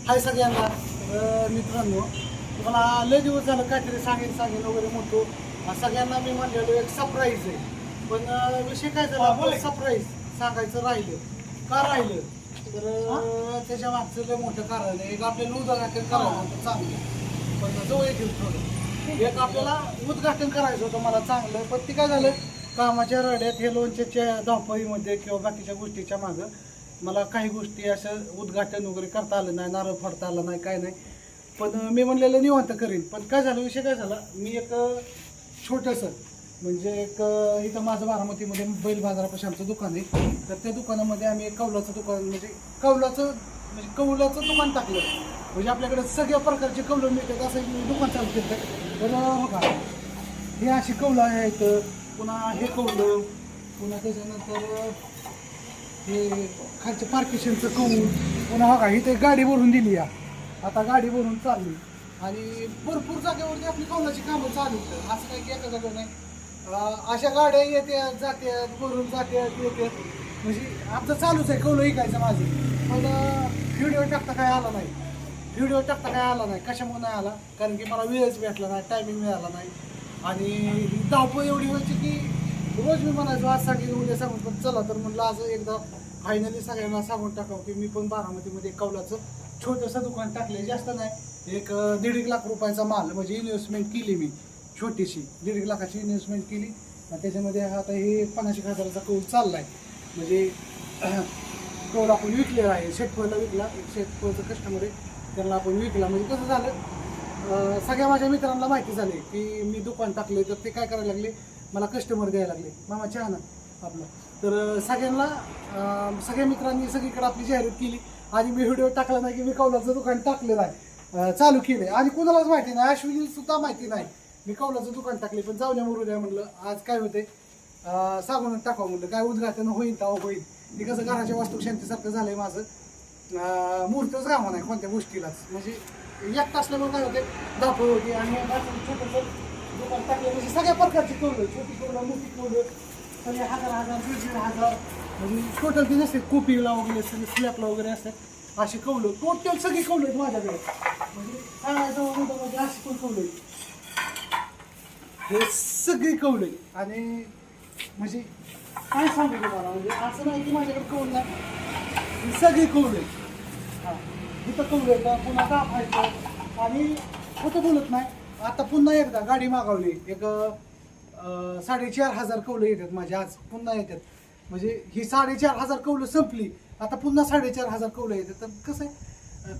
हाय सगळ्यांना. मित्रांनो, तुम्हाला लय दिवस झालं काहीतरी सांगेन वगैरे म्हणतो. सगळ्यांना मी म्हणलेलो एक सरप्राईज आहे, पण विषय काय झाला, सरप्राईज सांगायचं राहिलं. का राहिलं तर त्याच्या मागचं लय मोठं कारण आहे. एक आपल्याला उद्घाटन करायचं होतं चांगलं, पण जवळ येतील थोडं. एक आपल्याला उद्घाटन करायचं होतं मला चांगलं, पण ते काय झालं, कामाच्या रड्यात हे लोणच्याच्या धावपळीमध्ये किंवा बाकीच्या गोष्टीच्या मागं मला काही गोष्टी असं उद्घाटन वगैरे करता आलं नाही, नारळ फोडता आलं नाही, काय नाही. पण मी म्हणलेलं निवांत करीन. पण काय झालं, विषय काय झाला, मी एक छोटंसं म्हणजे एक इथं माझं बारामतीमध्ये बैल बाजारापाशी आमचं दुकान आहे. तर त्या दुकानामध्ये आम्ही एक कौलाचं दुकान म्हणजे कौलाचं दुकान टाकलं. म्हणजे आपल्याकडे सगळ्या प्रकारचे कौलं मिळतात असं एक दुकान चालू केलं. तर बघा, हे अशी कौलं आहेत, पुन्हा हे कौलं, पुन्हा त्याच्यानंतर हे खालचं पार्किशनचं कौल, पुन्हा बघा इथे गाडी भरून दिली या. आता गाडी भरून चालली आणि भरपूर जागेवरती आपली कौलाची कामं चालू आहेत. असं काही की एका जागेवर नाही, अशा गाड्या येत्या जात्यात, भरून जात्यात येत्यात. म्हणजे आमचं चालूच आहे कौलं ऐकायचं माझं. पण व्हिडिओ टाकता काय आला नाही. कशामुळे नाही आला, कारण की मला वेळच भेटला नाही, टायमिंग मिळाला नाही. आणि धावपळ एवढी व्हायची की रोज मी म्हणायचो आज सांगेन उद्या सांगून, पण चला तर म्हणलं आज एकदा फायनली सगळ्यांना सांगून टाकावं की मी पण बारामतीमध्ये कौलाचं छोटंसं दुकान टाकलं. जास्त नाही, एक 1.5 लाख रुपयाचा माल म्हणजे इन्व्हेस्टमेंट केली मी, छोटीशी 1.5 लाखाची इन्व्हेस्टमेंट केली. त्याच्यामध्ये आता हे 50 हजाराचा कौल चालला आहे. म्हणजे कौल आपण विकलेला आहे, शेतफळला विकला. एक शेतफळचं कस्टमर आहे, त्यांना आपण विकला. म्हणजे कसं झालं, सगळ्या माझ्या मित्रांना माहिती झाली की मी दुकान टाकले. तर ते काय करायला लागले, मला कस्टमर द्यायला लागले, मामा चहा ना आपलं. तर सगळ्यांना सगळ्या मित्रांनी सगळीकडे आपली जाहिरात केली. आणि मी व्हिडिओ टाकला नाही की मी कौलाचं दुकान टाकलेलं आहे, चालू केलं आहे. आणि कोणालाच माहिती नाही, अश्विनी सुद्धा माहिती नाही मी कौलाचं दुकान टाकले. पण जाऊन मरू द्या म्हणलं, आज काय होते सांगूनच टाकावं म्हणलं. काय उद्घाटन होईल तेव्हा होईल. ते कसं घराच्या वास्तुशांतीसारखं झालं आहे माझं. मुहूर्तच गावा नाही कोणत्या गोष्टीलाच. म्हणजे एकटा असल्यामुळे काय होते, धापळ होती. आणि छोटंसं दुकान टाकलं म्हणजे सगळ्या प्रकारची कौलं, छोटी कौलं, मोठी कौलं, सगळे 1000 1,500 म्हणजे टोटल ते नसते, कोपीला वगैरे सगळे स्लॅपला वगैरे असतात अशी कौलं. टोटल सगळी कौलं आहेत माझ्याकडे. म्हणजे सांगायचं म्हणजे अशी पण कौलं आहेत, हे सगळी कौलं आहेत. आणि म्हणजे काय सांगू तुम्हाला, म्हणजे असं नाही की माझ्याकडे कौल नाही, ही सगळी कौलं आहेत. हां, इथं कौलं येतं, पुन्हा दाफायचं. आणि होतं बोलत नाही, आता पुन्हा एकदा गाडी मागवली. एक 4,500 कौलं येतात माझी, आज पुन्हा येतात. म्हणजे ही 4,500 कौलं संपली, आता पुन्हा 4,500 कौलं येतात. तर कसं आहे,